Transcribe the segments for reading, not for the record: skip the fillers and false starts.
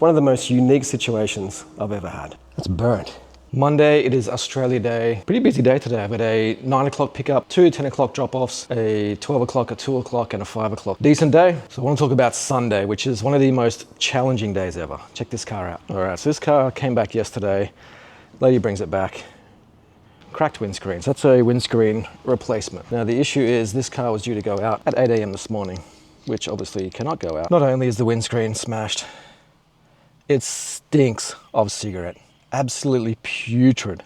One of the most unique situations I've ever had. It's burnt. Monday, it is Australia Day. Pretty busy day today. I've got a 9 o'clock pickup, 2 10 o'clock drop-offs, a 12 o'clock, a 2 o'clock, and a 5 o'clock. Decent day. So I want to talk about Sunday, which is one of the most challenging days ever. Check this car out. All right, so this car came back yesterday. Lady brings it back. Cracked windscreens. That's a windscreen replacement. Now the issue is this car was due to go out at 8 a.m. this morning, which obviously cannot go out. Not only is the windscreen smashed, it stinks of cigarette. Absolutely putrid.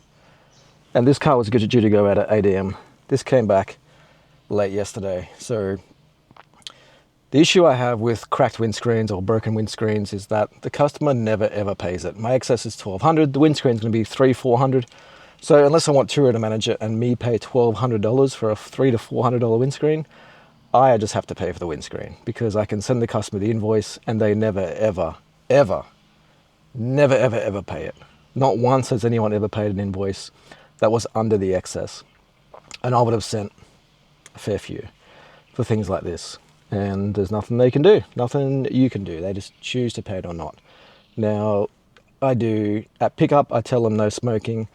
And this car was due to go out at 8 a.m. This came back late yesterday. So the issue I have with cracked windscreens or broken windscreens is that the customer never ever pays it. My excess is $1,200. The windscreen's going to be $300-400. So unless I want Turo to manage it and me pay $1,200 for a $300 to $400 windscreen, I just have to pay for the windscreen because I can send the customer the invoice and they never ever pay it. Not once has anyone ever paid an invoice that was under the excess. And I would have sent a fair few for things like this. And there's nothing they can do, nothing you can do. They just choose to pay it or not. Now, I do, at pickup, I tell them no smoking.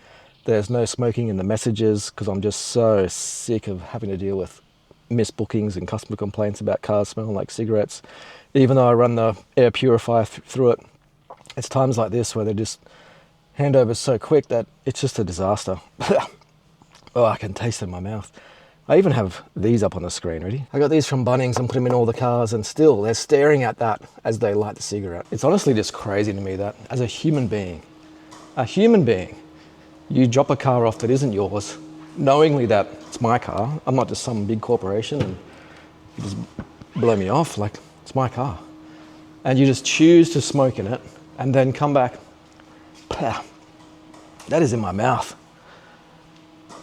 There's no smoking in the messages because I'm just so sick of having to deal with missed bookings and customer complaints about cars smelling like cigarettes. Even though I run the air purifier through it, it's times like this where they just handover so quick that it's just a disaster. Oh, I can taste it in my mouth. I even have these up on the screen, ready? I got these from Bunnings and put them in all the cars and still they're staring at that as they light the cigarette. It's honestly just crazy to me that as a human being, you drop a car off that isn't yours, knowingly that it's my car. I'm not just some big corporation and you just blow me off like it's my car. And you just choose to smoke in it and then come back. That is in my mouth.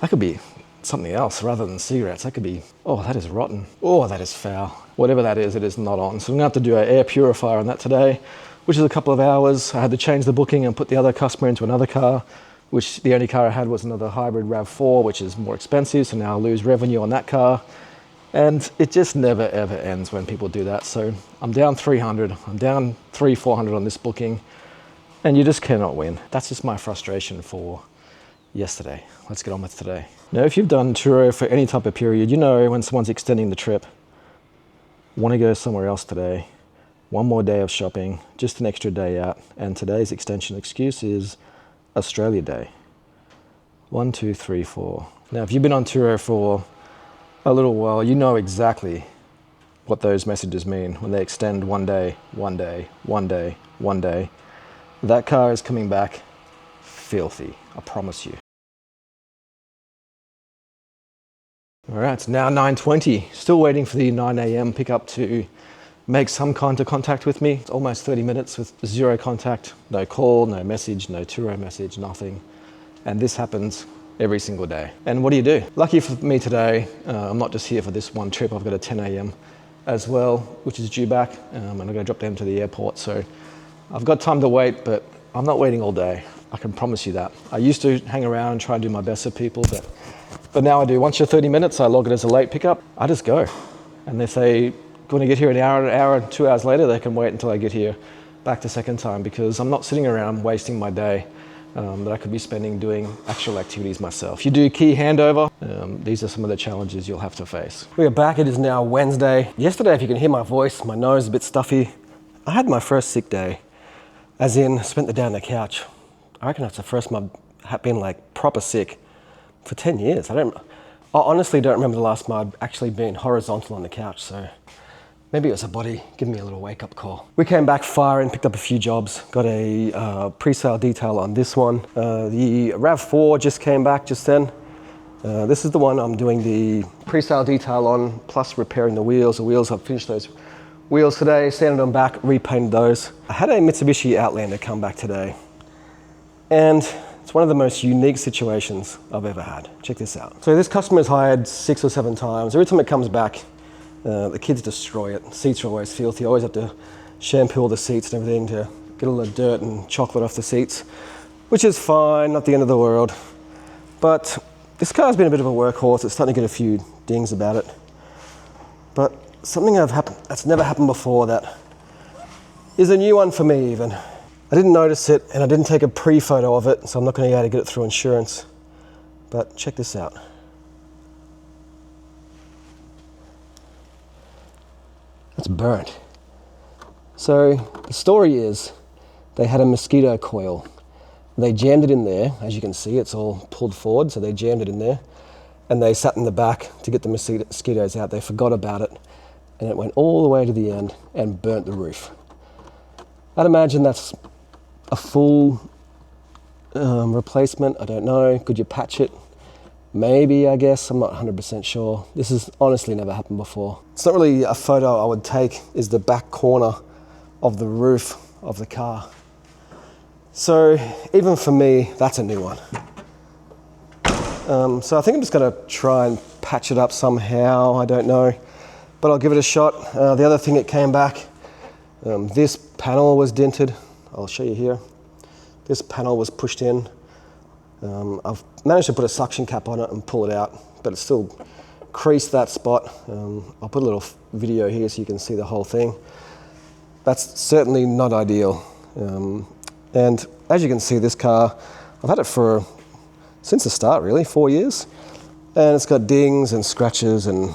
That could be something else rather than cigarettes. That could be, oh, that is rotten. Oh, that is foul. Whatever that is, it is not on. So I'm gonna have to do an air purifier on that today, which is a couple of hours. I had to change the booking and put the other customer into another car, which the only car I had was another hybrid RAV4, which is more expensive. So now I'll lose revenue on that car. And it just never ever ends when people do that. So I'm down 300, I'm down 300-400 on this booking. And you just cannot win. That's just my frustration for yesterday. Let's get on with today. Now, if you've done Turo for any type of period, you know when someone's extending the trip, want to go somewhere else today, one more day of shopping, just an extra day out, and today's extension excuse is Australia Day. 1, 2, 3, 4. Now, if you've been on Turo for a little while, you know exactly what those messages mean when they extend one day, one day, one day, one day. That car is coming back filthy, I promise you. All right, it's now 9:20. Still waiting for the 9 a.m. pickup to make some kind of contact with me. It's almost 30 minutes with zero contact, no call, no message, no Turo message, nothing. And this happens every single day. And what do? Lucky for me today, I'm not just here for this one trip. I've got a 10 a.m. as well, which is due back, and I'm gonna drop down to the airport. So I've got time to wait, but I'm not waiting all day. I can promise you that. I used to hang around and try and do my best for people, but now I do. Once you're 30 minutes, I log it as a late pickup. I just go. And if they want to get here an hour, 2 hours later, they can wait until I get here back the second time because I'm not sitting around wasting my day that I could be spending doing actual activities myself. You do key handover. These are some of the challenges you'll have to face. We are back. It is now Wednesday. Yesterday, if you can hear my voice, my nose is a bit stuffy. I had my first sick day. As in, spent the day on the couch. I reckon that's the first time I've been like proper sick for 10 years. I honestly don't remember the last time I'd actually been horizontal on the couch, so maybe it was a body giving me a little wake-up call. We came back firing, picked up a few jobs, got a pre-sale detail on this one. The RAV4 just came back just then. This is the one I'm doing the pre-sale detail on, plus repairing the wheels. I've finished those wheels today, sanded them back, repainted those. I had a Mitsubishi Outlander come back today, and it's one of the most unique situations I've ever had. Check this out. So this customer's hired 6 or 7 times. Every time it comes back, the kids destroy it. Seats are always filthy. I always have to shampoo all the seats and everything to get all the dirt and chocolate off the seats, which is fine, not the end of the world. But this car's been a bit of a workhorse. It's starting to get a few dings about it. But something that's never happened before that is a new one for me even. I didn't notice it and I didn't take a pre-photo of it, so I'm not going to be able to get it through insurance. But check this out. It's burnt. So the story is they had a mosquito coil. They jammed it in there. As you can see, it's all pulled forward, so they jammed it in there. And they sat in the back to get the mosquitoes out. They forgot about it, and it went all the way to the end and burnt the roof. I'd imagine that's a full replacement. I don't know. Could you patch it? Maybe, I guess. I'm not 100% sure. This has honestly never happened before. It's not really a photo I would take, is the back corner of the roof of the car. So even for me, that's a new one. So I think I'm just going to try and patch it up somehow. I don't know, but I'll give it a shot. The other thing that came back, this panel was dented. I'll show you here. This panel was pushed in. I've managed to put a suction cap on it and pull it out, but it's still creased that spot. I'll put a little video here so you can see the whole thing. That's certainly not ideal. And as you can see, this car, I've had it since the start, really, 4 years. And it's got dings and scratches and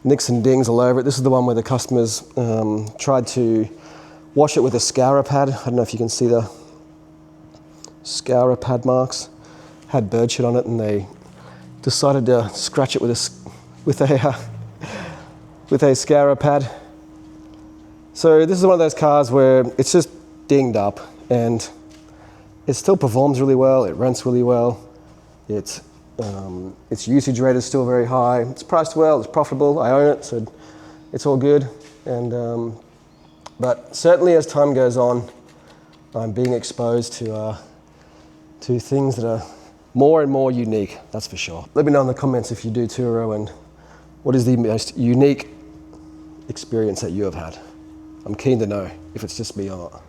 nicks and dings all over it. This is the one where the customers tried to wash it with a scourer pad. I don't know if you can see the scourer pad marks. Had bird shit on it, and they decided to scratch it with a scourer pad. So this is one of those cars where it's just dinged up, and it still performs really well. It rents really well. Its usage rate is still very high. It's priced well. It's profitable. I own it, so it's all good. And but certainly as time goes on, I'm being exposed to things that are more and more unique. That's for sure. Let me know in the comments if you do Turo, and what is the most unique experience that you have had. I'm keen to know if it's just me or not.